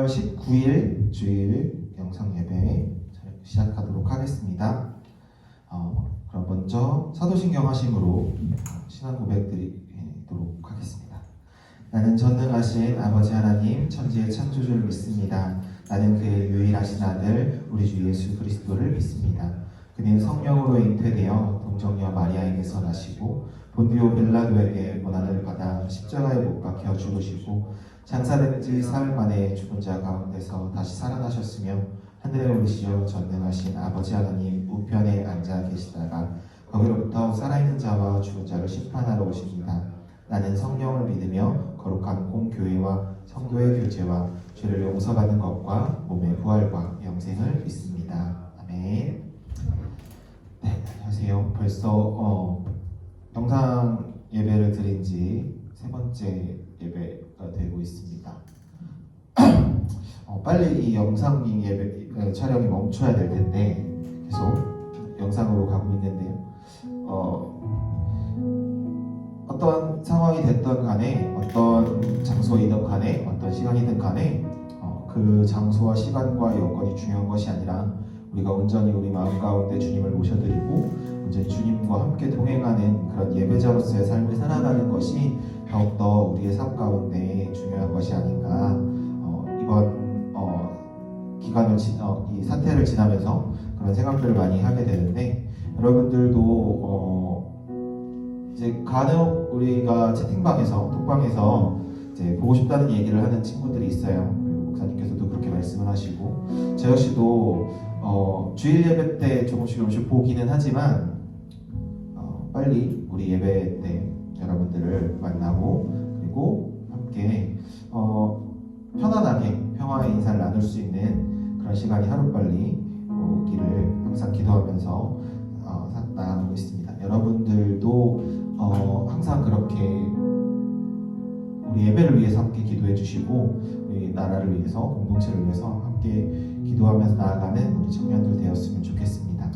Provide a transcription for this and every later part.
10월 19일 주일 영상 예배 시작하도록 하겠습니다. 그럼 먼저 사도신경 하심으로 신앙 고백 드리도록 하겠습니다. 나는 전능하신 아버지 하나님 천지의 창조주를 믿습니다. 나는 그의 유일하신 아들 우리 주 예수 그리스도를 믿습니다. 그는 성령으로 잉태되어 동정녀 마리아에게서 나시고 본디오 빌라도에게 고난을 받아 십자가에 못 박혀 죽으시고 장사된 지 사흘 만에 죽은 자 가운데서 다시 살아나셨으며 하늘에 오르시어 전능하신 아버지 하나님 우편에 앉아 계시다가 거기로부터 살아있는 자와 죽은 자를 심판하러 오십니다. 나는 성령을 믿으며 거룩한 공교회와 성도의 교제와 죄를 용서받는 것과 몸의 부활과 영생을 믿습니다. 아멘. 네, 안녕하세요. 벌써 영상 예배를 드린 지 세 번째 예배가 되고 있습니다. 빨리 이 영상 예배 촬영이 멈춰야 될 텐데 계속 영상으로 가고 있는데요. 어떤 상황이 됐던 간에 어떤 장소이든 간에 어떤 시간이든 간에 그 장소와 시간과 여건이 중요한 것이 아니라 우리가 온전히 우리 마음 가운데 주님을 모셔드리고 온전히 주님과 함께 동행하는 그런 예배자로서의 삶을 살아가는 것이 더욱더 우리의 삶 가운데 중요한 것이 아닌가. 이번 기간을 이 사태를 지나면서 그런 생각들을 많이 하게 되는데, 여러분들도 이제 간혹 우리가 채팅방에서 톡방에서 이제 보고 싶다는 얘기를 하는 친구들이 있어요. 그리고 목사님께서도 그렇게 말씀을 하시고 저 역시도 주일 예배 때 조금씩 보기는 하지만 빨리 우리 예배 때 여러분들을 만나고 그리고 함께 편안하게 평화의 인사를 나눌 수 있는 그런 시간이 하루빨리 오기를 항상 기도하면서 나아가고 있습니다. 여러분들도 항상 그렇게 우리 예배를 위해서 함께 기도해 주시고 우리 나라를 위해서 공동체를 위해서 함께 기도하면서 나아가는 우리 청년들 되었으면 좋겠습니다.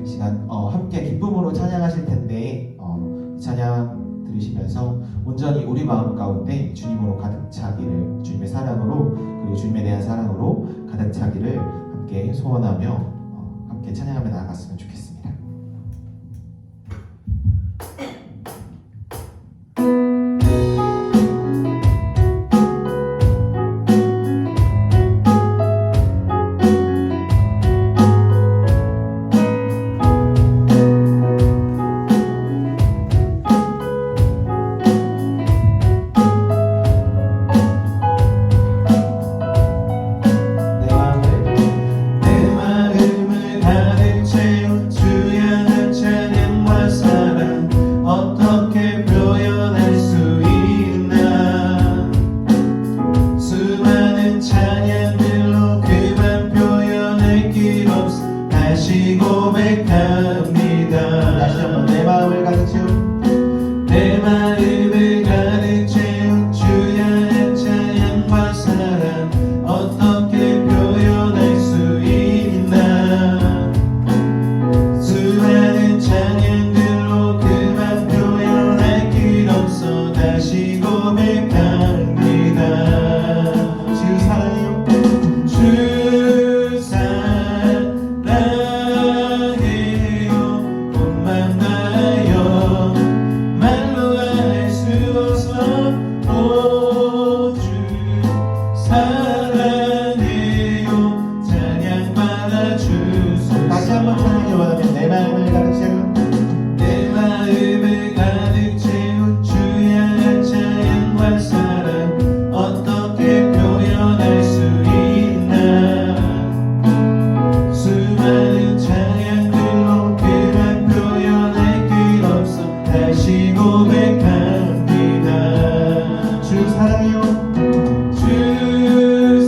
이 시간 함께 기쁨으로 찬양하실 텐데 찬양 들으시면서 온전히 우리 마음 가운데 주님으로 가득 차기를, 주님의 사랑으로 그리고 주님에 대한 사랑으로 가득 차기를 함께 소원하며 함께 찬양하며 나아갔으면 좋겠습니다. 고백합니다. 주 사랑해요. 주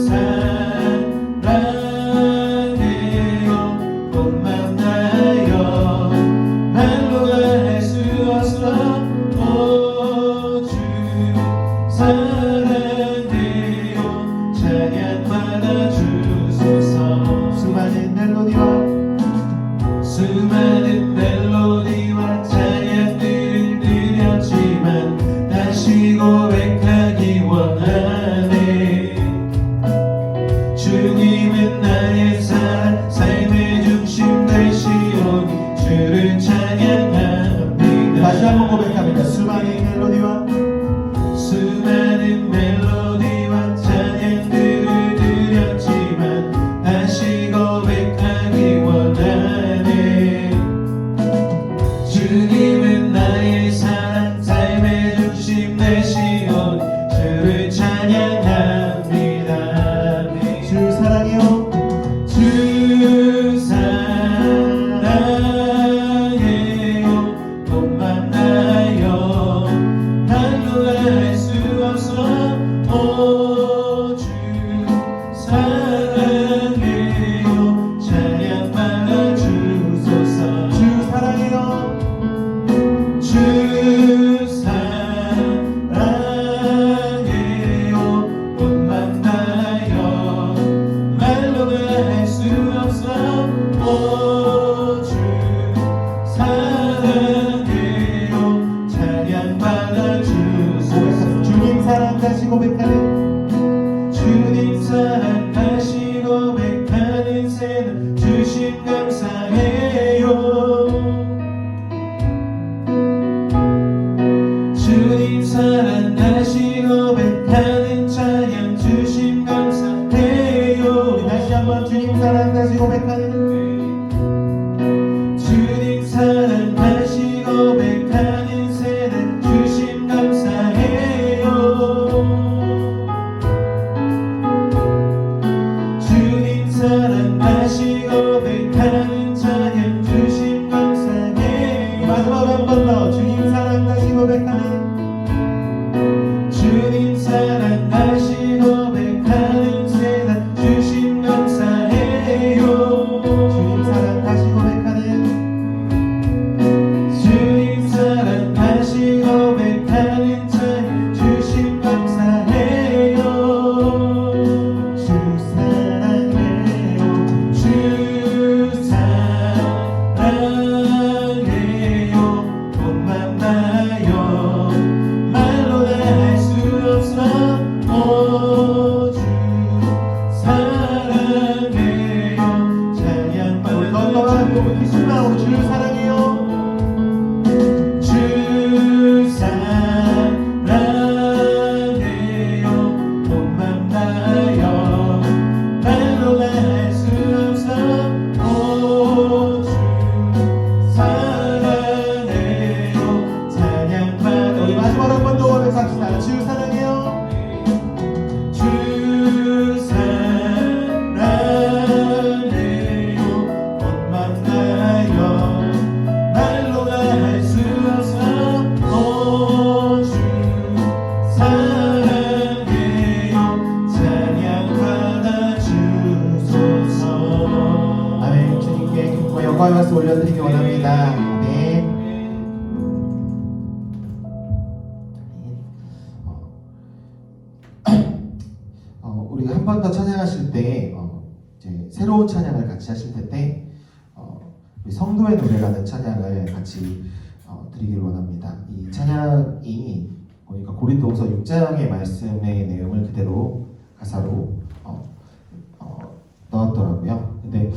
오 주 사랑해요 찬양 받아주소서 주 사랑해요 주 사랑해요 꽃만 나요 말로는 할 수 없어 오 주 사랑해요 찬양 받아주소서 주님 사랑 다시 고백하는 주님 사랑 다시 고백하는 새는 주심 감사해요 주님 사랑 다시 고백하는 찬양 주심 감사해요 우리 다시 한번 주님 사랑 다시 고백하는 주님 사랑 다시 고백하는 새는 주심 감사해요 주님 사랑 다시 고백하는 찬양 주심 감사해요 마지막 한 번 더 주님 사랑 다시 고백하는 주님 사랑 다시 고백하는 새는 주심 감사해요 주님 사랑 다시 고백하는 주님 사랑 다시 고백하는 찬양 주심 감사해요 주 사랑해요 주 사랑해요 꽃만 나요 말로 다 할 수 없어 오 주 사랑해요 찬양 건강한 고백이 신나고 주 사랑해요 주 사랑해요 꽃만 나요 말로 다 할 수 없어 오 주 사랑해요 찬양 우리 마지막 한 번 더 고백합시다 주 사랑해요 주 사랑해요 꽃만 나요 말로 다 할 수 없어 오 주 사랑해요 찬양 받아주소서 아멘 주님께 기쁨과 영광의 말씀 올려드리기 원합니다 아멘 우리 한 번 더 찬양하실 때 이제 새로운 찬양을 같이 하실 텐데 우리 성도의 노래라는 찬양을 같이 드리기를 원합니다. 이 찬양이 보니까 고린도후서 6장의 말씀의 내용을 그대로 가사로 넣었더라고요. 근데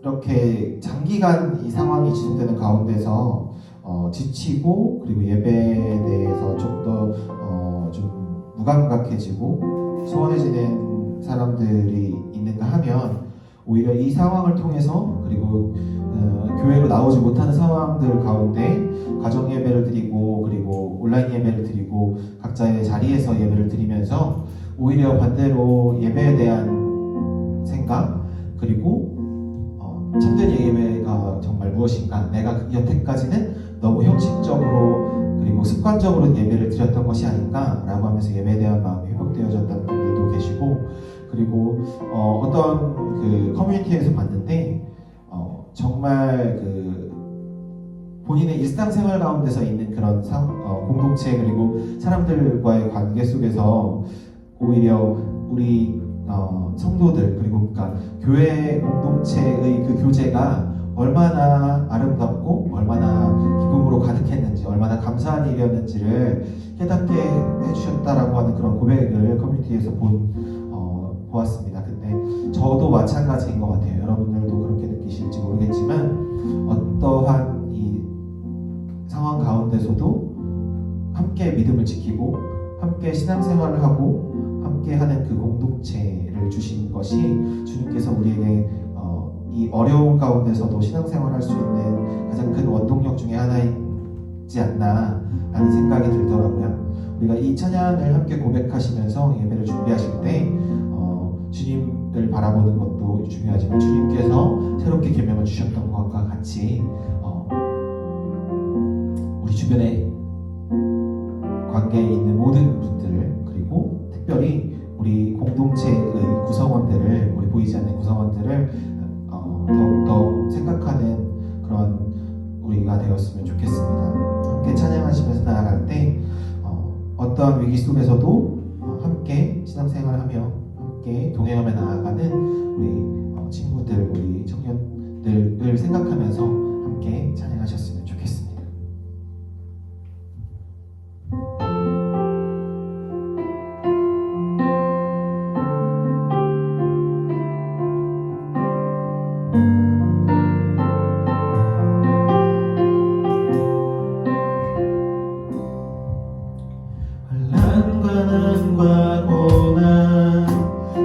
이렇게 장기간 이 상황이 지속되는 가운데서 지치고 그리고 예배에 대해서 좀 더 좀 무감각해지고 소원해지는 사람들이 있는가 하면 오히려 이 상황을 통해서 그리고 교회로 나오지 못하는 상황들 가운데 가정 예배를 드리고 그리고 온라인 예배를 드리고 각자의 자리에서 예배를 드리면서 오히려 반대로 예배에 대한 생각 그리고 참된 예배가 정말 무엇인가 내가 여태까지는 너무 형식적으로 그리고 습관적으로 예배를 드렸던 것이 아닌가라고 하면서 예배에 대한 마음이 회복되어졌다는 분들도 계시고 그리고 어떤 그 커뮤니티에서 봤는데 정말 그 본인의 일상생활 가운데서 있는 그런 공동체 그리고 사람들과의 관계 속에서 오히려 우리 성도들 그리고 그러니까 교회 공동체의 그 교제가 얼마나 아름답고 얼마나 기쁨으로 가득했는지 얼마나 감사한 일이었는지를 깨닫게 해주셨다라고 하는 그런 고백을 커뮤니티에서 보았습니다. 근데 저도 마찬가지인 것 같아요. 여러분들도 그렇게 느끼실지 모르겠지만 어떠한 이 상황 가운데서도 함께 믿음을 지키고 함께 신앙생활을 하고 함께 하는 그 공동체를 주신 것이 주님께서 우리에게 이 어려운 가운데서도 신앙생활을 할 수 있는 가장 큰 원동력 중에 하나이지 않나 하는 생각이 들더라고요. 우리가 이 찬양을 함께 고백하시면서 예배를 준비하실 때 주님을 바라보는 것도 중요하지만 주님께서 새롭게 계명을 주셨던 것과 같이 우리 주변에 관계에 있는 모든 위기 속에서도 함께 신앙생활하며 함께 동행하며 나아가는 우리 친구들, 우리 청년들을 생각하면서 함께 찬양하셨으면 좋겠습니다. 환난과 고난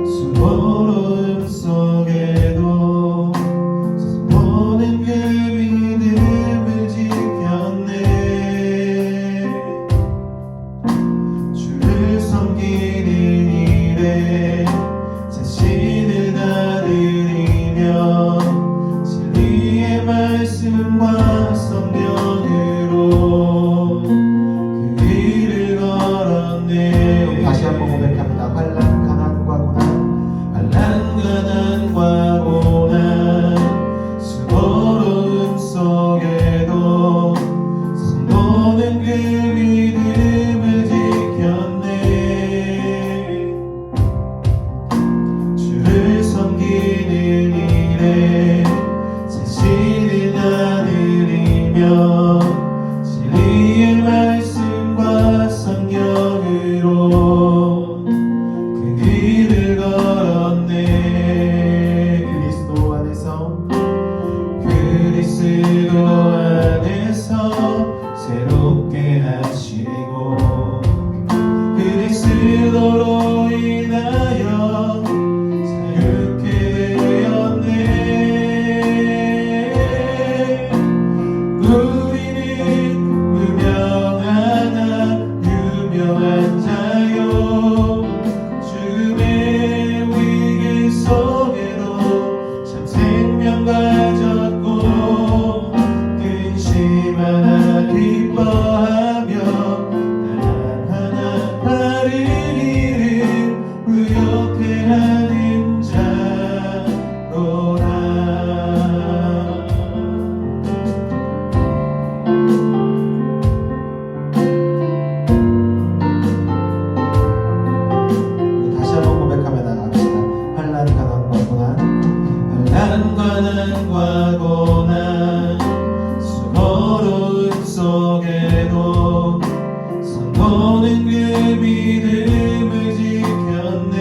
수고로움 속에도 모든 그 믿음을 지켰네. 주를 섬기는 일에 자신을 다 드리며 진리의 말씀과 성령으로 그 길을 걸었네. 다시 한번 고백합니다. 환난, 가난과 고난, 가난과 고난 수고로움 속에도 성도는 그 믿음을 지켰네. 주를 섬기는 일에 자신을 다 드리며 진리의 말씀과 성령으로 그 길을 걸었네. 그리스도 안에서 새롭게 하시고 그리스도로 인하여 자유케 되었네. 우리는 무명하나 유명한 자요 죽음의 위기 속에도 참 생명 가졌고 근심하나 기뻐하며 날 하나 이름 부욕해 하는 자로라. 다시 한번 고백하며 나갑시다. 환난, 가난과 고난, 가난과 고난 수고로움 속에도 성도는 그 믿음을 지켰네.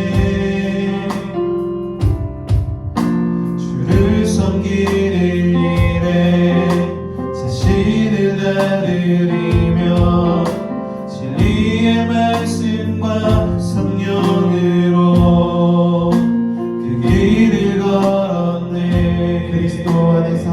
주를 섬기는 일에 자신을 다 드리며 진리의 말씀과 성령으로 그 길을 걸었네. 그리스도 안에서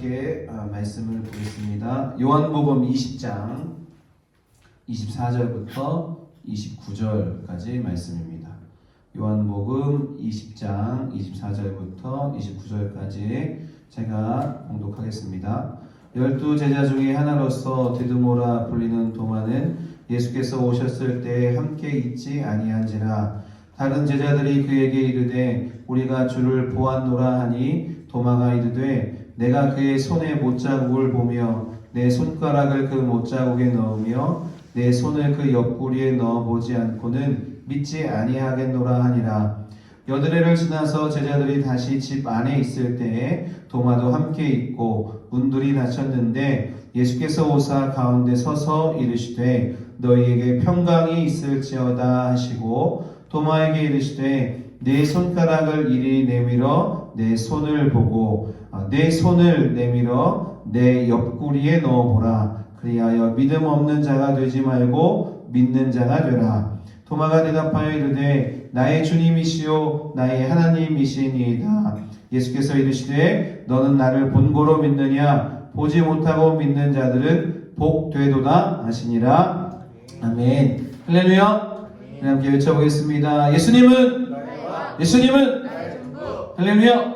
함께 말씀을 보겠습니다. 요한복음 20장 24절부터 29절까지 말씀입니다. 요한복음 20장 24절부터 29절까지 제가 봉독하겠습니다. 12제자 중에 하나로서 디두모라 불리는 도마는 예수께서 오셨을 때 함께 있지 아니한지라. 다른 제자들이 그에게 이르되 우리가 주를 보았노라 하니 도마가 이르되 내가 그의 손에 못자국을 보며 내 손가락을 그 못자국에 넣으며 내 손을 그 옆구리에 넣어보지 않고는 믿지 아니하겠노라 하니라. 여드레를 지나서 제자들이 다시 집 안에 있을 때에 도마도 함께 있고 문들이 닫혔는데 예수께서 오사 가운데 서서 이르시되 너희에게 평강이 있을지어다 하시고 도마에게 이르시되 내 손가락을 이리 내밀어 내 손을 보고 내 손을 내밀어 내 옆구리에 넣어보라. 그리하여 믿음 없는 자가 되지 말고 믿는 자가 되라. 도마가 대답하여 이르되 나의 주님이시요 나의 하나님이시니이다. 예수께서 이르시되 너는 나를 본고로 믿느냐? 보지 못하고 믿는 자들은 복되도다 하시니라. 아멘. 할렐루야. 함께 외쳐보겠습니다. 예수님은 할렐루야.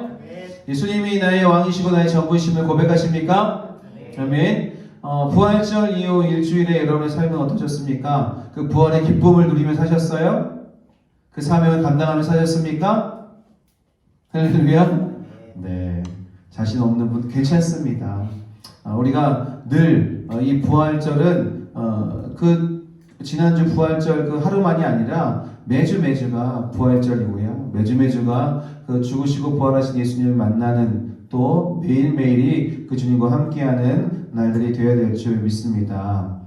예수님이 나의 왕이시고 나의 전부이심을 고백하십니까? 아멘. 부활절 이후 일주일에 여러분의 삶은 어떠셨습니까? 그 부활의 기쁨을 누리며 사셨어요? 그 사명을 감당하며 사셨습니까? 할렐루야. 네, 자신 없는 분 괜찮습니다. 우리가 늘 이 부활절은 그 지난주 부활절 그 하루만이 아니라 매주가 부활절이고요. 매주가 그 죽으시고 부활하신 예수님을 만나는 또 매일매일이 그 주님과 함께하는 날들이 되어야 될 줄 믿습니다.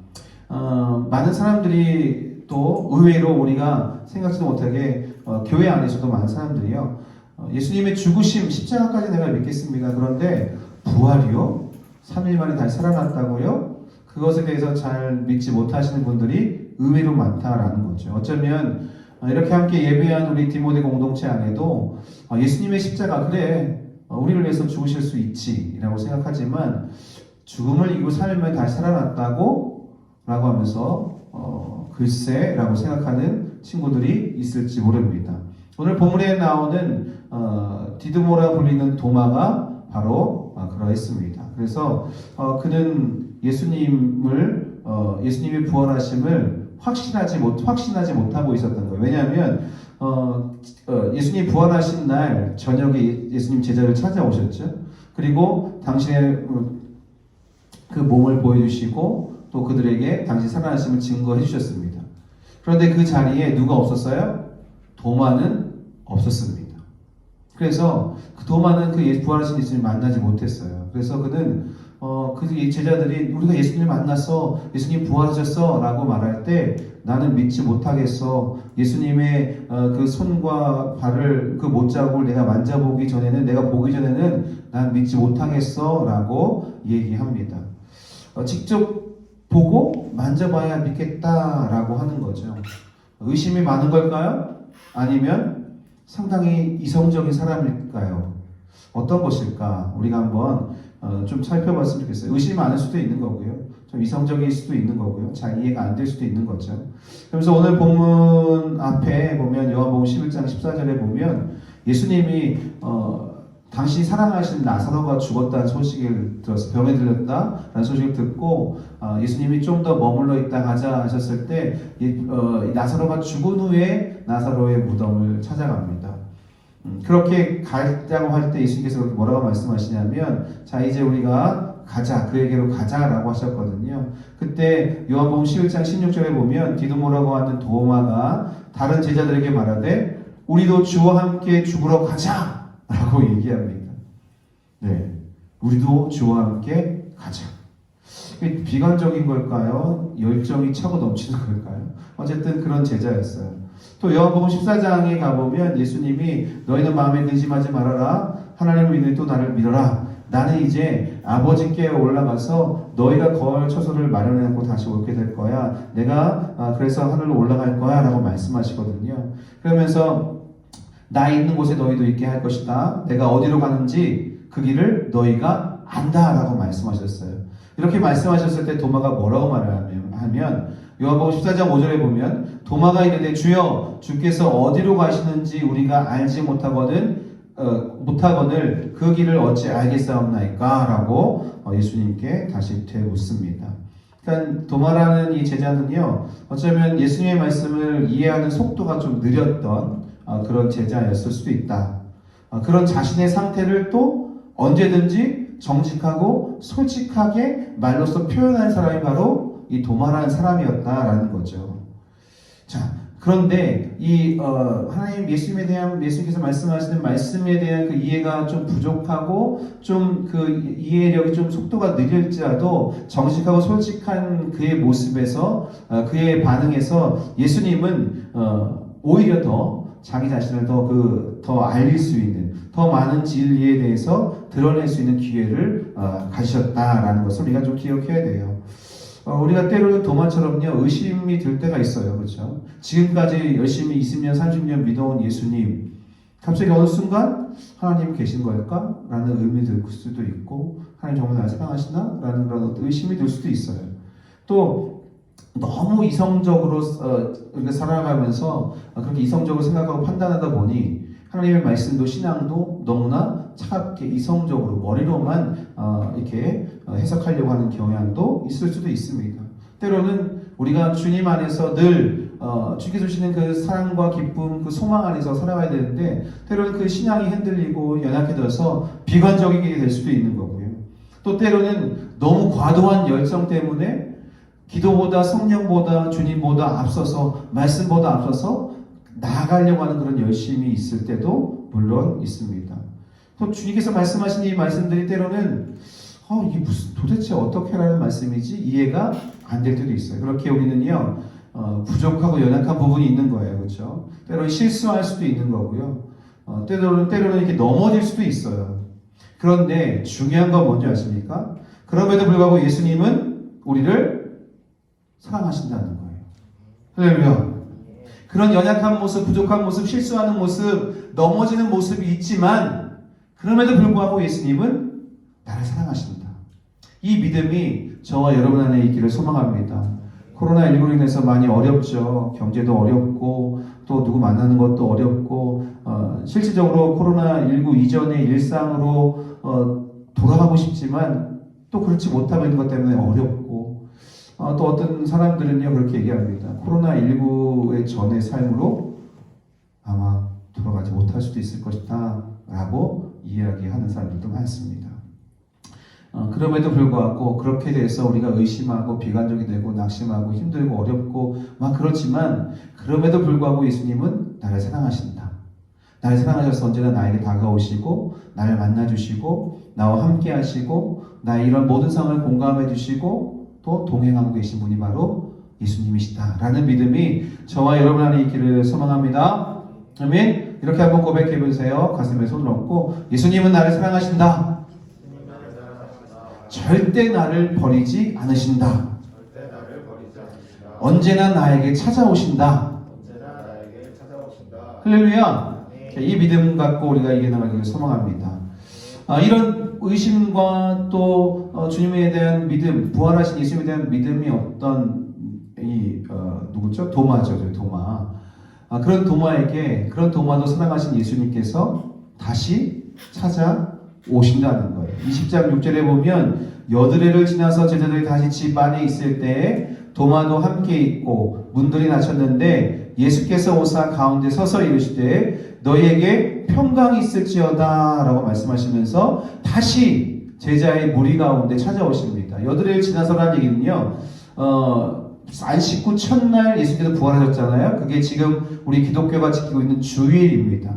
많은 사람들이 또 의외로 우리가 생각지도 못하게 교회 안에서도 많은 사람들이요. 예수님의 죽으심, 십자가까지 내가 믿겠습니다. 그런데 부활이요? 3일 만에 다시 살아났다고요? 그것에 대해서 잘 믿지 못하시는 분들이 의외로 많다라는 거죠. 어쩌면 이렇게 함께 예배한 우리 디모데 공동체 안에도 예수님의 십자가 그래 우리를 위해서 죽으실 수 있지 라고 생각하지만 죽음을 이기고 3일 만에 다시 살아났다고 라고 하면서 글쎄 라고 생각하는 친구들이 있을지 모릅니다. 오늘 본문에 나오는 디두모라 불리는 도마가 바로 그러했습니다. 그래서 그는 예수님의 부활하심을 확신하지 못하고 있었던 거예요. 왜냐하면 예수님 부활하신 날 저녁에 예수님 제자를 찾아오셨죠. 그리고 당신의 그 몸을 보여주시고 또 그들에게 당신 살아나심을 증거해 주셨습니다. 그런데 그 자리에 누가 없었어요? 도마는 없었습니다. 그래서 그 도마는 그 부활하신 예수님을 만나지 못했어요. 그래서 그는 그 제자들이 우리가 예수님을 만났어, 예수님 부활하셨어 라고 말할 때 나는 믿지 못하겠어. 예수님의 그 손과 발을 그 못자국을 내가 만져보기 전에는 내가 보기 전에는 난 믿지 못하겠어 라고 얘기합니다. 직접 보고 만져봐야 믿겠다라고 하는 거죠. 의심이 많은 걸까요? 아니면 상당히 이성적인 사람일까요? 어떤 것일까? 우리가 한번 좀 살펴봤으면 좋겠어요. 의심이 많을 수도 있는 거고요. 좀 이성적일 수도 있는 거고요. 잘 이해가 안 될 수도 있는 거죠. 그래서 오늘 본문 앞에 보면 요한복음 11장 14절에 보면 예수님이 당신이 사랑하시는 나사로가 죽었다는 소식을 들었어요. 병에 들렸다라는 소식을 듣고 예수님이 좀 더 머물러 있다 가자 하셨을 때 나사로가 죽은 후에 나사로의 무덤을 찾아갑니다. 그렇게 가자고 할 때 예수님께서 뭐라고 말씀하시냐면 자 이제 우리가 가자 그에게로 가자라고 하셨거든요. 그때 요한복음 11장 16절에 보면 디두모라고 하는 도마가 다른 제자들에게 말하되 우리도 주와 함께 죽으러 가자 라고 얘기합니다. 네, 우리도 주와 함께 가자. 비관적인 걸까요? 열정이 차고 넘치는 걸까요? 어쨌든 그런 제자였어요. 또 요한복음 14장에 가보면 예수님이 너희는 마음에 근심하지 말아라. 하나님을 믿으니 또 나를 믿어라. 나는 이제 아버지께 올라가서 너희가 거할 처소를 마련해 놓고 다시 오게 될 거야. 내가 그래서 하늘로 올라갈 거야 라고 말씀하시거든요. 그러면서 나 있는 곳에 너희도 있게 할 것이다. 내가 어디로 가는지 그 길을 너희가 안다라고 말씀하셨어요. 이렇게 말씀하셨을 때 도마가 뭐라고 말하면 요한복음 14장 5절에 보면 도마가 이르되 주여 주께서 어디로 가시는지 우리가 알지 못하거늘 그 길을 어찌 알겠사옵나이까? 라고 예수님께 다시 되묻습니다. 그러니까 도마라는 이 제자는요, 어쩌면 예수님의 말씀을 이해하는 속도가 좀 느렸던 그런 제자였을 수도 있다. 그런 자신의 상태를 또 언제든지 정직하고 솔직하게 말로써 표현한 사람이 바로 이 도마라는 사람이었다라는 거죠. 자, 그런데 이 하나님 예수님께서 말씀하시는 말씀에 대한 그 이해가 좀 부족하고 좀 그 이해력이 좀 속도가 느릴지라도 정직하고 솔직한 그의 모습에서 그의 반응에서 예수님은 오히려 더 자기 자신을 더 알릴 수 있는 더 많은 진리에 대해서 드러낼 수 있는 기회를 가지셨다라는 것을 우리가 좀 기억해야 돼요. 우리가 때로는 도마처럼요, 의심이 들 때가 있어요. 그렇죠? 지금까지 열심히 20년, 30년 믿어온 예수님, 갑자기 어느 순간 하나님 계신 걸까? 라는 의문이 들 수도 있고, 하나님 정말 나를 사랑하시나? 라는 그런 의심이 들 수도 있어요. 또, 너무 이성적으로 우리가 살아가면서 그렇게 이성적으로 생각하고 판단하다 보니 하나님의 말씀도 신앙도 너무나 차갑게 이성적으로 머리로만 이렇게 해석하려고 하는 경향도 있을 수도 있습니다. 때로는 우리가 주님 안에서 늘 주께서 주시는 그 사랑과 기쁨, 그 소망 안에서 살아가야 되는데 때로는 그 신앙이 흔들리고 연약해져서 비관적이게 될 수도 있는 거고요. 또 때로는 너무 과도한 열정 때문에 기도보다 성령보다 주님보다 앞서서 말씀보다 앞서서 나아가려고 하는 그런 열심이 있을 때도 물론 있습니다. 또 주님께서 말씀하신 이 말씀들이 때로는 이게 무슨 도대체 어떻게 하라는 말씀이지 이해가 안 될 때도 있어요. 그렇게 우리는요 부족하고 연약한 부분이 있는 거예요, 그렇죠? 때로는 실수할 수도 있는 거고요. 때로는 이렇게 넘어질 수도 있어요. 그런데 중요한 건 뭔지 아십니까? 그럼에도 불구하고 예수님은 우리를 사랑하신다는 거예요. 할렐루야. 그런 연약한 모습, 부족한 모습, 실수하는 모습, 넘어지는 모습이 있지만 그럼에도 불구하고 예수님은 나를 사랑하신다. 이 믿음이 저와 여러분 안에 있기를 소망합니다. 코로나19로 인해서 많이 어렵죠. 경제도 어렵고 또 누구 만나는 것도 어렵고 실질적으로 코로나19 이전의 일상으로 돌아가고 싶지만 또 그렇지 못하고 있는 것 때문에 어렵고 또 어떤 사람들은요 그렇게 얘기합니다. 코로나19의 전의 삶으로 아마 돌아가지 못할 수도 있을 것이다 라고 이야기하는 사람들도 많습니다. 그럼에도 불구하고 그렇게 돼서 우리가 의심하고 비관적이 되고 낙심하고 힘들고 어렵고 막 그렇지만 그럼에도 불구하고 예수님은 나를 사랑하신다. 나를 사랑하셔서 언제나 나에게 다가오시고 나를 만나주시고 나와 함께 하시고 나의 이런 모든 상황을 공감해 주시고 또 동행하고 계신 분이 바로 예수님이시다 라는 믿음이 저와 여러분 안에 있기를 소망합니다. 아멘. 이렇게 한번 고백해 보세요. 가슴에 손을 얹고 예수님은 나를 사랑하신다. 절대 나를 버리지 않으신다. 언제나 나에게 찾아오신다. 할렐루야. 이 믿음 갖고 우리가 이겨나가기를 소망합니다. 이런 의심과 또 주님에 대한 믿음, 부활하신 예수님에 대한 믿음이 어떤 누구죠? 도마죠, 도마. 그런 도마도 사랑하신 예수님께서 다시 찾아오신다는 거예요. 20장 6절에 보면 여드레를 지나서 제자들이 다시 집 안에 있을 때에 도마도 함께 있고 문들이 닫혔는데 예수께서 오사 가운데 서서 이르시되 너희에게 평강이 있을지어다 라고 말씀하시면서 다시 제자의 무리 가운데 찾아오십니다. 여드레를 지나서라는 얘기는요 안식 후 첫날 예수께서 부활하셨잖아요. 그게 지금 우리 기독교가 지키고 있는 주일입니다.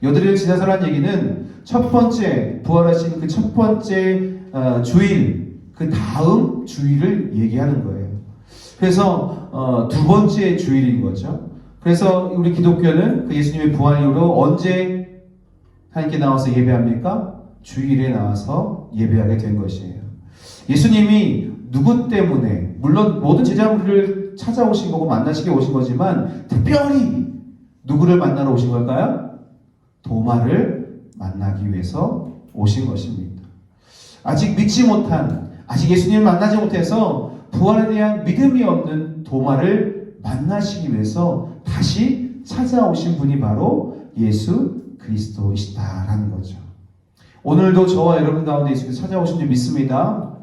여드레를 지나서라는 얘기는 첫 번째 부활하신 그 첫 번째 주일 그 다음 주일을 얘기하는 거예요. 그래서 두 번째 주일인 거죠. 그래서 우리 기독교는 그 예수님의 부활 이후로 언제 하나님께 나와서 예배합니까? 주일에 나와서 예배하게 된 것이에요. 예수님이 누구 때문에 물론 모든 제자들을 찾아오신 거고 만나시게 오신 거지만 특별히 누구를 만나러 오신 걸까요? 도마를 만나기 위해서 오신 것입니다. 아직 믿지 못한, 아직 예수님을 만나지 못해서 부활에 대한 믿음이 없는 도마를 만나시기 위해서 다시 찾아오신 분이 바로 예수 그리스도이시다라는 거죠. 오늘도 저와 여러분 가운데 예수께서 찾아오신 줄 믿습니다.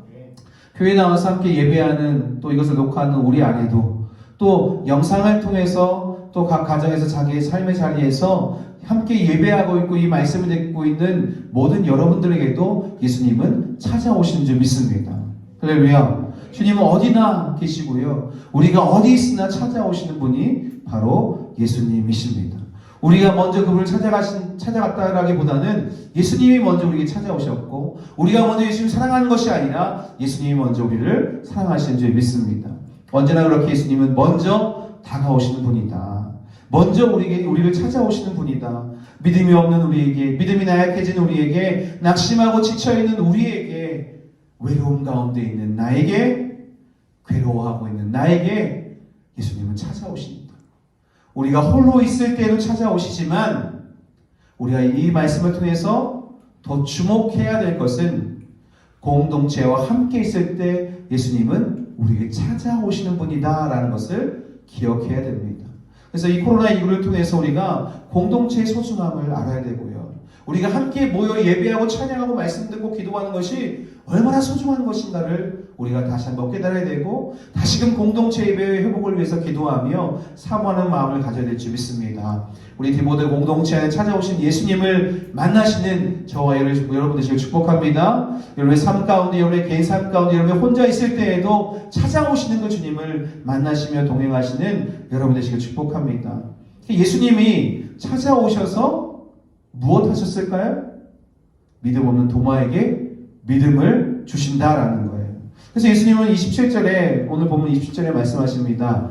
교회 나와서 함께 예배하는, 또 이것을 녹화하는 우리 안에도, 또 영상을 통해서 또 각 가정에서 자기의 삶의 자리에서 함께 예배하고 있고 이 말씀을 듣고 있는 모든 여러분들에게도 예수님은 찾아오시는 줄 믿습니다. 할렐루야. 주님은 어디나 계시고요, 우리가 어디 있으나 찾아오시는 분이 바로 예수님이십니다. 우리가 먼저 그분을 찾아갔다라기보다는 예수님이 먼저 우리에게 찾아오셨고, 우리가 먼저 예수님을 사랑하는 것이 아니라 예수님이 먼저 우리를 사랑하시는 줄 믿습니다. 언제나 그렇게 예수님은 먼저 다가오시는 분이다. 먼저 우리를 찾아오시는 분이다. 믿음이 없는 우리에게, 믿음이 나약해진 우리에게, 낙심하고 지쳐있는 우리에게, 외로움 가운데 있는 나에게, 괴로워하고 있는 나에게 예수님은 찾아오십니다. 우리가 홀로 있을 때도 찾아오시지만, 우리가 이 말씀을 통해서 더 주목해야 될 것은 공동체와 함께 있을 때 예수님은 우리에게 찾아오시는 분이다 라는 것을 기억해야 됩니다. 그래서 이 코로나19를 통해서 우리가 공동체의 소중함을 알아야 되고요, 우리가 함께 모여 예배하고 찬양하고 말씀 듣고 기도하는 것이 얼마나 소중한 것인가를 우리가 다시 한번 깨달아야 되고, 다시금 공동체 예배의 회복을 위해서 기도하며 사모하는 마음을 가져야 될 줄 믿습니다. 우리 디모데 공동체에 찾아오신 예수님을 만나시는 저와 여러분 되시길 축복합니다. 여러분의 삶 가운데, 여러분의 개인 삶 가운데, 여러분이 혼자 있을 때에도 찾아오시는 그 주님을 만나시며 동행하시는 여러분 되시길 축복합니다. 예수님이 찾아오셔서 무엇 하셨을까요? 믿음 없는 도마에게 믿음을 주신다라는 거예요. 그래서 예수님은 27절에, 오늘 보면 27절에 말씀하십니다.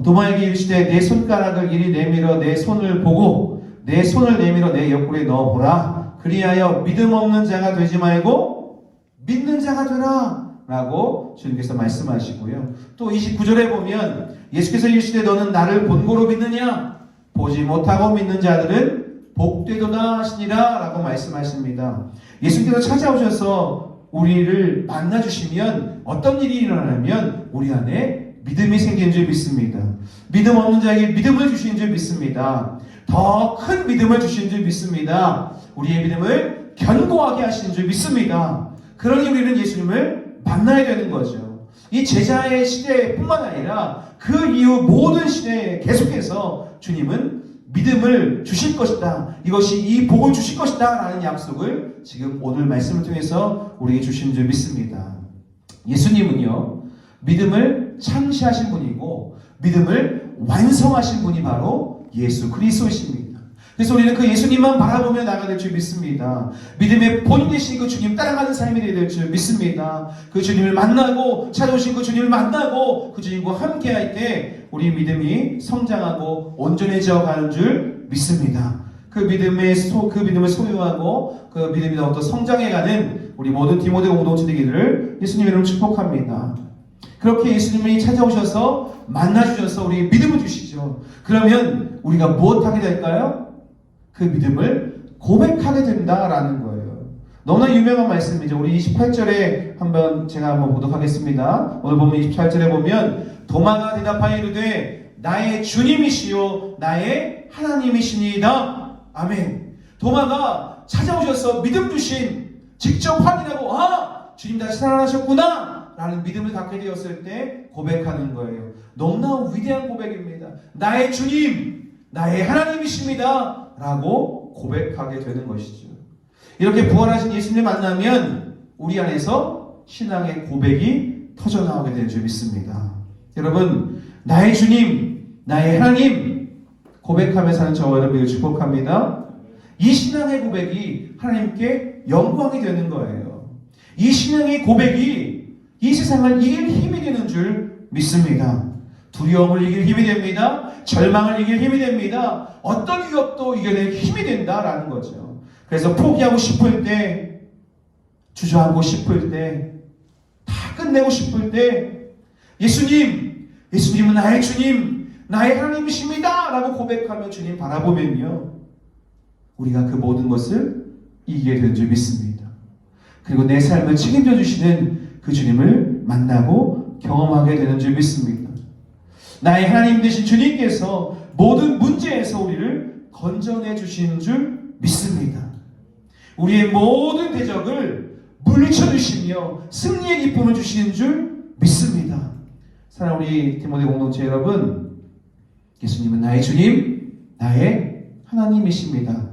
도마에게 이르시되 내 손가락을 이리 내밀어 내 손을 보고 내 손을 내밀어 내 옆구리에 넣어보라. 그리하여 믿음 없는 자가 되지 말고 믿는 자가 되라 라고 주님께서 말씀하시고요. 또 29절에 보면 예수께서 이르시되 너는 나를 본고로 믿느냐? 보지 못하고 믿는 자들은 복되도다 하시니라 라고 말씀하십니다. 예수님께서 찾아오셔서 우리를 만나주시면 어떤 일이 일어나냐면 우리 안에 믿음이 생기는 줄 믿습니다. 믿음 없는 자에게 믿음을 주시는 줄 믿습니다. 더 큰 믿음을 주시는 줄 믿습니다. 우리의 믿음을 견고하게 하시는 줄 믿습니다. 그러니 우리는 예수님을 만나야 되는 거죠. 이 제자의 시대뿐만 아니라 그 이후 모든 시대에 계속해서 주님은 믿음을 주실 것이다, 이것이 이 복을 주실 것이다 라는 약속을 지금 오늘 말씀을 통해서 우리에게 주신 줄 믿습니다. 예수님은요, 믿음을 창시하신 분이고 믿음을 완성하신 분이 바로 예수 그리스도이십니다. 그래서 우리는 그 예수님만 바라보며 나아가야 될 줄 믿습니다. 믿음의 본인 되신 그 주님 따라가는 삶이 되어야 될 줄 믿습니다. 그 주님을 만나고, 찾아오신 그 주님을 만나고 그 주님과 함께 할 때 우리 믿음이 성장하고 온전해져 가는 줄 믿습니다. 그 믿음을 소유하고 그 믿음이 더욱더 성장해가는 우리 모든 디모데 공동체 되기를 예수님 이름으로 축복합니다. 그렇게 예수님이 찾아오셔서 만나주셔서 우리에게 믿음을 주시죠. 그러면 우리가 무엇하게 될까요? 그 믿음을 고백하게 된다라는 거예요. 너무나 유명한 말씀이죠. 우리 28절에 제가 한번 보도록 하겠습니다. 오늘 보면 28절에 보면 도마가 대답하여 이르되 나의 주님이시요 나의 하나님이시니이다. 아멘. 도마가 찾아오셔서 믿음 주신, 직접 확인하고 주님 다시 살아나셨구나 라는 믿음을 갖게 되었을 때 고백하는 거예요. 너무나 위대한 고백입니다. 나의 주님, 나의 하나님이십니다 라고 고백하게 되는 것이죠. 이렇게 부활하신 예수님을 만나면 우리 안에서 신앙의 고백이 터져나오게 되는 줄 믿습니다. 여러분, 나의 주님, 나의 하나님 고백하며 사는 저와 여러분을 축복합니다. 이 신앙의 고백이 하나님께 영광이 되는 거예요. 이 신앙의 고백이 이 세상을 이길 힘이 되는 줄 믿습니다. 두려움을 이길 힘이 됩니다. 절망을 이길 힘이 됩니다. 어떤 위협도 이겨낼 힘이 된다라는 거죠. 그래서 포기하고 싶을 때, 주저하고 싶을 때, 다 끝내고 싶을 때 예수님은 나의 주님, 나의 하나님이십니다 라고 고백하며 주님 바라보면요, 우리가 그 모든 것을 이기게 되는 줄 믿습니다. 그리고 내 삶을 책임져 주시는 그 주님을 만나고 경험하게 되는 줄 믿습니다. 나의 하나님 되신 주님께서 모든 문제에서 우리를 건져내 주시는 줄 믿습니다. 우리의 모든 대적을 물리쳐 주시며 승리의 기쁨을 주시는 줄 믿습니다. 사랑하는 우리 디모데 공동체 여러분, 예수님은 나의 주님, 나의 하나님이십니다.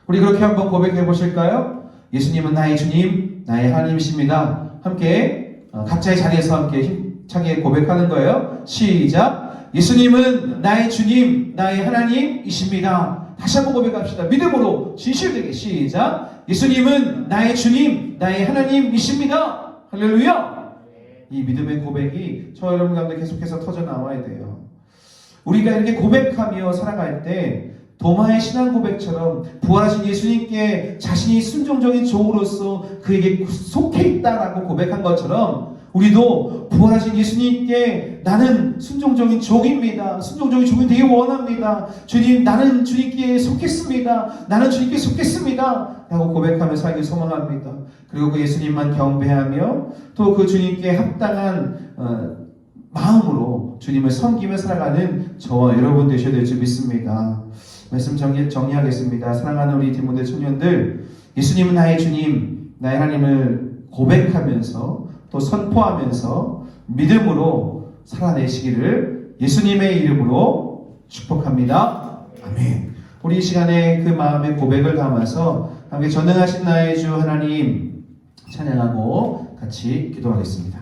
우리 그렇게 한번 고백해 보실까요? 예수님은 나의 주님, 나의 하나님이십니다. 함께 각자의 자리에서 함께 힘차게 고백하는 거예요. 시작! 예수님은 나의 주님, 나의 하나님이십니다. 다시 한번 고백합시다. 믿음으로 진실되게 시작! 예수님은 나의 주님, 나의 하나님이십니다. 할렐루야! 이 믿음의 고백이 저 여러분 가운데 계속해서 터져 나와야 돼요. 우리가 이렇게 고백하며 살아갈 때 도마의 신앙 고백처럼 부활하신 예수님께 자신이 순종적인 종으로서 그에게 속해 있다라고 고백한 것처럼 우리도 부활하신 예수님께 나는 순종적인 종입니다. 순종적인 종이 되기 원합니다. 주님, 나는 주님께 속했습니다. 나는 주님께 속했습니다. 라고 고백하며 살기 소망합니다. 그리고 그 예수님만 경배하며 또 그 주님께 합당한 마음으로 주님을 섬기며 살아가는 저와 여러분 되셔야 될 줄 믿습니다. 말씀 정리하겠습니다. 사랑하는 우리 디모데 청년들, 예수님은 나의 주님, 나의 하나님을 고백하면서 또 선포하면서 믿음으로 살아내시기를 예수님의 이름으로 축복합니다. 아멘. 우리 이 시간에 그 마음의 고백을 담아서 함께 전능하신 나의 주 하나님 찬양하고 같이 기도하겠습니다.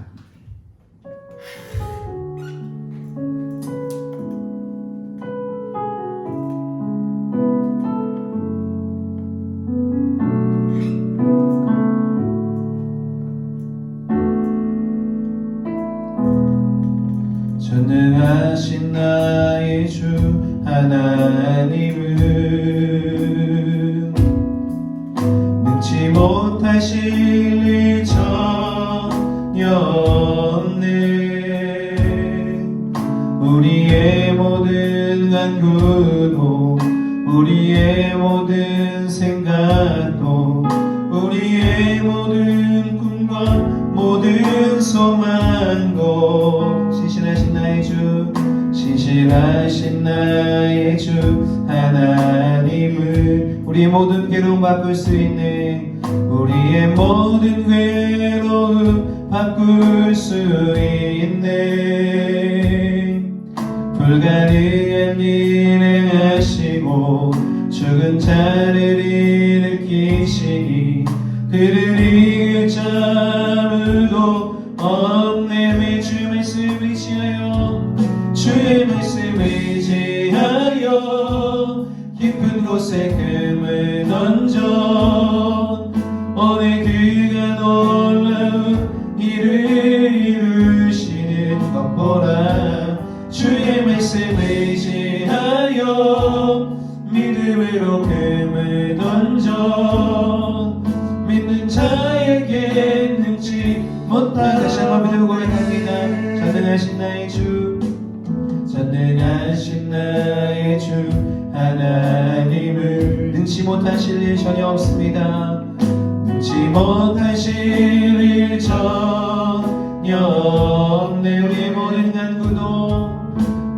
전능하신 나의 주 하나님은 능치 못하실 일 전혀 없네. 우리의 모든 간구도 우리의 모든 생각도 우리의 모든 꿈과 모든 소망도 신실하신 나의 주, 신실하신 나의 주 하나님을 우리의 모든 괴로움 바꿀 수 있네. 우리의 모든 괴로움 바꿀 수 있네. 불가능한 일 행하시고 죽은 자를 일으키시니 그를 이길 자 아무도 없네. 왜 주의 말씀을 의지하여 주의 말씀을 의지하여 깊은 곳에 금을 던져 오늘 그가 놀라운 일을 이루시는 것 보라. 주의 말씀을 의지하여 믿음으로 금을 던져 믿는 자에게 능치 못하다. 다시 한번 믿음으로 고백합니다. 전능하신 나의 주, 전능하신 나의 주 하나님을 능치 못하실 일 전혀 없습니다. 능치 못하실 일 전혀 없네. 우리의 모든 간구도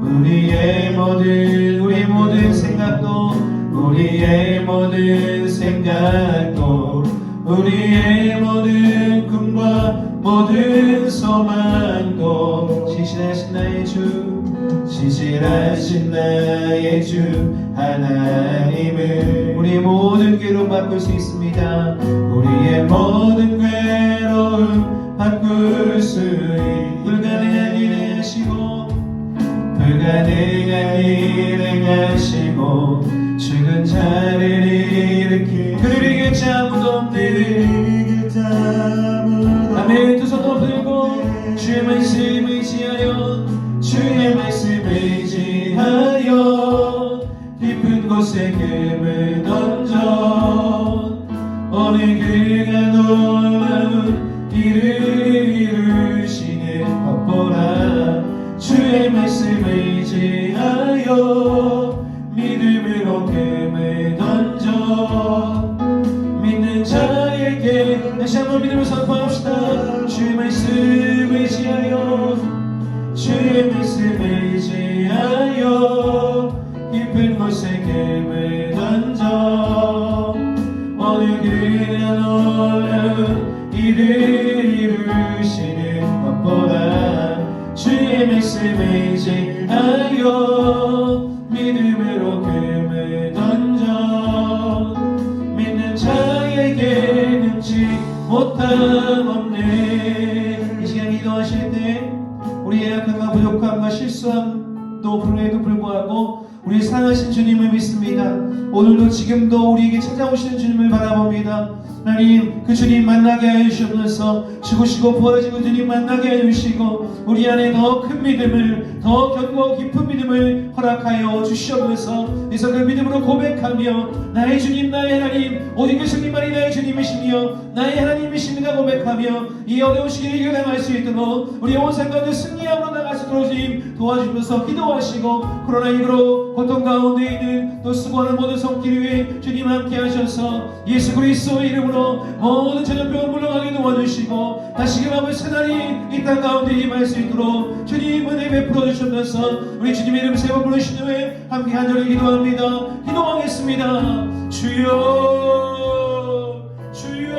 우리의 모든 생각도 우리의 모든 생각도 우리의 모든 꿈과 모든 소망도 신실하신 나의 주, 신실하신 나의 주 하나님을 우리의 모든 괴로움 바꿀 수 있습니다. 우리의 모든 괴로움 바꿀 수 있는 불가능한 일 행하시고 불가능한 일 행하시고 죽은 자를 일으키 그를 이길 자 아무도 없네. 아멘. 두 손 높들고 주의 말씀을 의지하여 주의 말씀을 의지하여 깊은 곳에 금을 던져 오늘 그가 놀라운 일을 이루시는 것 보라. 주의 말씀을 의지하여 믿음으로 금을 던져 믿는 자에게 다시 한번 한번 믿음을 선포합시다. 주의 말씀 의지하여 주의 말씀 의지하여 깊은 곳에 금을 던져 어느 그나 놀라운 일을 이루시는 것보다 주의 말씀 의지하여 믿음으로 금을 던져 믿는 자에게 능치 못함 없네. 이 시간 기도하실 때 우리의 약함과 부족함과 실수함도 불에도 불구하고 우리 사랑하신 주님을 믿습니다. 오늘도 지금도 우리에게 찾아오시는 주님을 바라봅니다. 하나님, 그 주님 만나게 하여 주시옵소서. 죽으시고 부활하시고 주님 만나게 하여 주시고 우리 안에 더 큰 믿음을, 더 견고하고 깊은 믿음을 허락하여 주시옵소서. 그래서 그 믿음으로 고백하며 나의 주님, 나의 하나님, 오직 그 주님만이 나의 주님이시며 나의 하나님이십니다 고백하며 이 어려운 시기를 이겨나갈 수 있도록 우리 온 삶 가운데 승리함으로 나갈 수 있도록 주님 도와주셔서 기도하시고 코로나19로 고통 가운데 있는 또 수고하는 모든 손길 위에 주님 함께 하셔서 예수 그리스도의 이름으로 모든 전염병을 물러가게 도와주시고 다시금 한번 새날이 이 땅 가운데 임할 수 있도록 주님 은혜 베풀어 주시면서 우리 주님의 이름 세 번 부르신 후에 함께 간절히 기도합니다. 기도하겠습니다. 주여 주여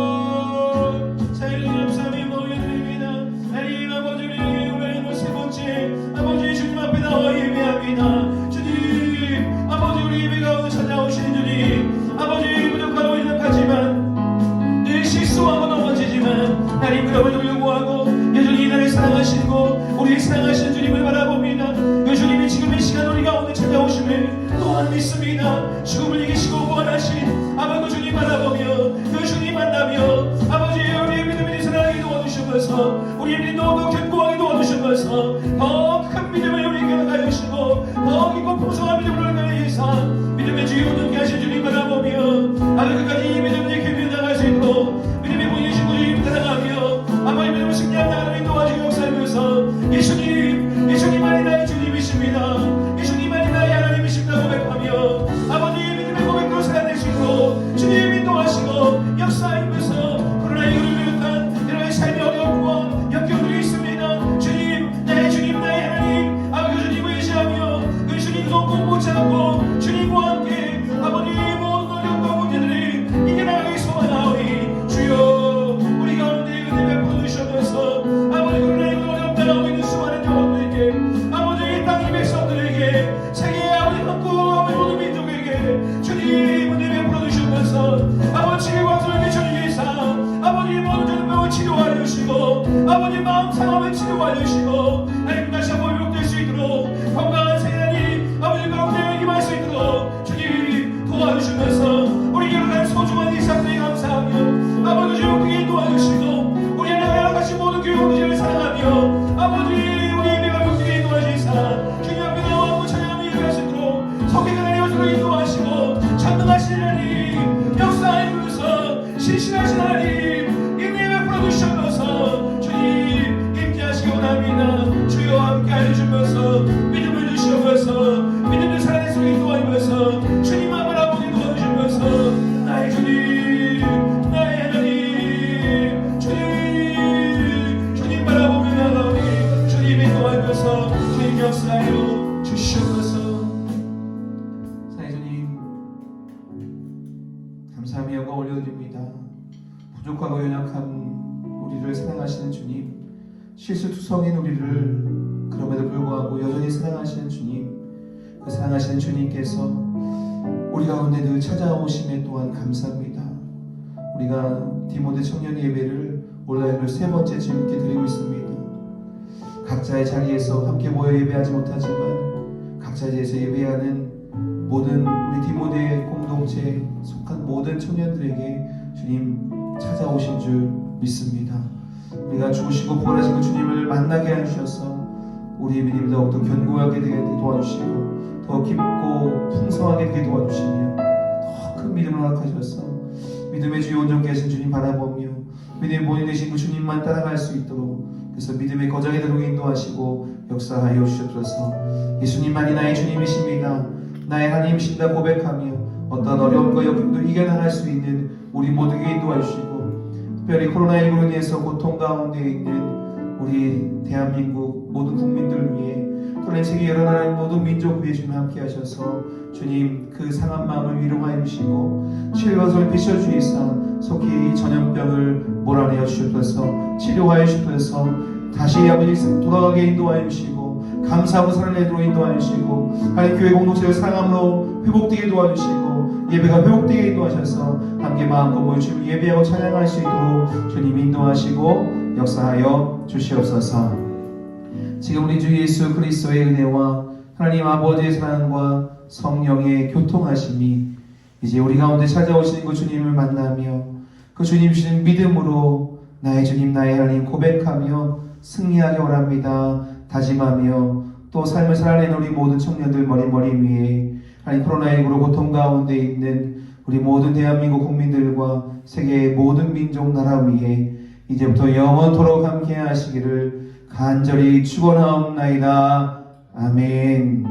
주여 사일은 감사함이 모여드립니다. 하나님 아버지 우리 세 번째 아버지 주님 앞에 나와 예배합니다. 주님 아버지 우리 예배 가운데 찾아오시는 주님 아버지 부족하고 연약하지만 늘 실수하고 넘어지지만 하나님 그럼에도 불구하고 여전히 나를 사랑하시고 우리 사랑하시는 주님을 바라봅니다. 그 주님이 지금 이 시간 우리 가운데 찾아오심을 또한 믿습니다. 죽음을 이기시고 부활하신 아버지 주님 바라보며 그 주님 만나며 아버지 우리의 믿음이 살아나게 도와주시면서 우리의 믿음도 더 견고하게 도와주시면서 더 큰 믿음을 우리에게 가게 하시고 더 깊고 풍성한 믿음을 우리에게 위해서 믿음의 주여 얻게 하신 주님 바라보며 아들 끝까지 이 믿음을 깊이 나갈 수 있도록 믿음의 본이신 주님 따라가며 아버지 믿음을 승리하는 하나님 도와주고 역사하면서 예수님만이 나의 주님이십니다. 예수님만이 나의 하나님이십니다 고백하며 아버지의 믿음의 고백도 살아낼 수 있도록 주님이 인도하시고 역사하면서 코로나19를 비롯한 여러 삶의 어려움과 역경들이 있습니다. 주님 나의 주님 나의 하나님 아버지 주님을 의지하며 그 주님도 꼭 못잡고 주님과 함께 아버지 모든 어려움과 문제들이 이겨나가기 소원하오니 주여 우리 가운데 은혜 베풀어 주시면서 아버지 코로나19로 어려움 당하고 있는 수많은 영혼들에게 아버지 이 땅의 백성들에게 세계의 아버지 한국 아버지 모든 민족에게 주님 은혜 베풀어 주시면서 아버지 광선을 비춰주기 위해서 아버지 모든 전병을 치료하여 주시고 아버지 마음 상함을 치료하여 주시고 하나님 다시 한번 회복될 수 있도록 건강한 세상이 아버지 가운데 임할 수 있도록 주님 도와주시면서 우리 여러분 소중한 이 상태에 감사하며 아버지 주님 크게 도와주시고 우리 하나님 같이 모든 교육들을 사랑하며 아버지 우리 예배가 복되게 인도하시사 주님 앞에 나와 찬양하며 예배할 수 있도록 성경을 내려주고 인도하시고 전능하신 하나님 역사하시면서 신실하신 하나님 인내에 베풀어 주시면서 주님 임재하시기 원합니다. 주여 함께 해주시면서 믿음을 주시면서 믿음을 살아낼 수 있게 도와주면서 주님만 바라보게 도와주시면서 나의 주님 나의 하나님 주님 바라보며 나가오니 주님이 도와주면서 주님 역사하여 주시옵소서. 사랑의 주님 감사하며 영광 올려드립니다. 부족하고 연약한 우리를 사랑하시는 주님 실수투성인 우리를 그럼에도 불구하고 여전히 사랑하시는 주님 그 사랑하시는 주님께서 우리 가운데 늘 찾아오심에 또한 감사합니다. 우리가 디모데 청년 예배를 온라인으로 세 번째 주님께 드리고 있습니다. 각자의 자리에서 함께 모여 예배하지 못하지만 각자의 자리에서 예배하는 모든 우리 디모데 공동체에 속한 모든 청년들에게 주님 찾아오신 줄 믿습니다. 우리가 죽으시고 부활하시고 주님을 만나게 해주셔서 우리의 믿음이 더욱더 견고하게 되게 도와주시고 더 깊고 풍성하게 되게 도와주시며 더 큰 믿음을 허락하셔서 믿음의 주요 온전케 하신 주님 바라보며 믿음의 본인 되신 그 주님만 따라갈 수 있도록 그래서 믿음의 거장이 되도록 인도하시고 역사하여 주시옵소서. 예수님만이 나의 주님이십니다. 나의 하나님이십니다 고백하며 어떤 어려움과 역경도 이겨나갈 수 있는 우리 모두에게 인도해 주시고, 특별히 코로나19로 인해서 고통 가운데 있는 우리 대한민국 모든 국민들 위해, 또는 세계 여러 나라의 모든 민족 위해 주님 함께 하셔서 주님 그 상한 마음을 위로하여 주시고, 칠것을 비춰주이사 속히 이 전염병을 몰아내어 주셔서 치료하여 주셔서 다시 아버지 돌아가게 인도하여 주시고, 감사하고 살아내도록 인도하여 주시고, 하나님 교회 공동체를 사랑함으로 회복되게 도와주시고, 예배가 회복되게 인도하셔서 함께 마음껏 모여 주님 예배하고 찬양할 수 있도록 주님 인도하시고 역사하여 주시옵소서. 지금 우리 주 예수 그리스도의 은혜와 하나님 아버지의 사랑과 성령의 교통하심이 이제 우리 가운데 찾아오시는 그 주님을 만나며 그 주님 주시는 믿음으로 나의 주님 나의 하나님 고백하며 승리하기 원합니다. 다짐하며 또 삶을 살아내는 우리 모든 청년들 머리 위에 하나님 코로나19로 고통 가운데 있는 우리 모든 대한민국 국민들과 세계의 모든 민족 나라 위에 이제부터 영원토록 함께 하시기를 간절히 축원하옵나이다. 아멘.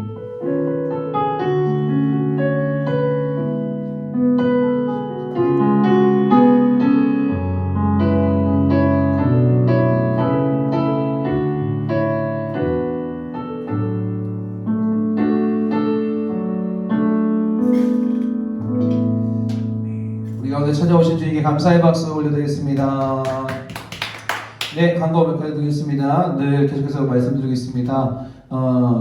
우리 가운데 찾아오신 주님께 감사의 박수 올려드리겠습니다. 네, 광고 몇 가지 드리겠습니다. 늘 계속해서 말씀드리겠습니다.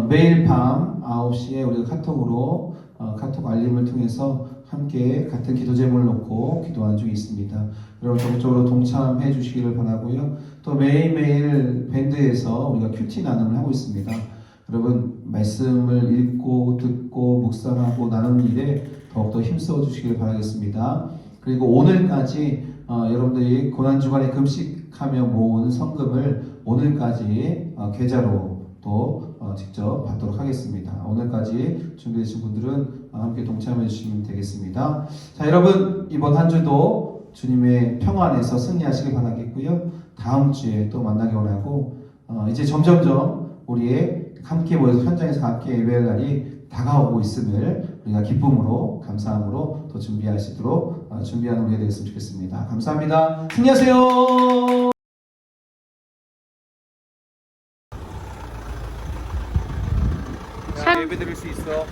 매일 밤 9시에 우리가 카톡으로 카톡 알림을 통해서 함께 같은 기도 제목을 놓고 기도하는 중에 있습니다. 여러분 적극적으로 동참해 주시기를 바라고요. 또 매일매일 밴드에서 우리가 큐티 나눔을 하고 있습니다. 여러분 말씀을 읽고 듣고 묵상하고 나누는 일에 더욱더 힘써 주시기를 바라겠습니다. 그리고 오늘까지 여러분들이 고난주간에 금식하며 모은 성금을 오늘까지 계좌로 또 직접 받도록 하겠습니다. 오늘까지 준비되신 분들은 함께 동참해 주시면 되겠습니다. 자, 여러분 이번 한 주도 주님의 평화 안에서 승리하시길 바라겠고요. 다음 주에 또 만나기 원하고 이제 점점점 우리의 함께 모여서 현장에서 함께 예배할 날이 다가오고 있음을 우리가 기쁨으로 감사함으로 또 준비하시도록 준비하는 우리가 되었으면 좋겠습니다. 감사합니다. 승리하세요. 예배 드릴 수 있어.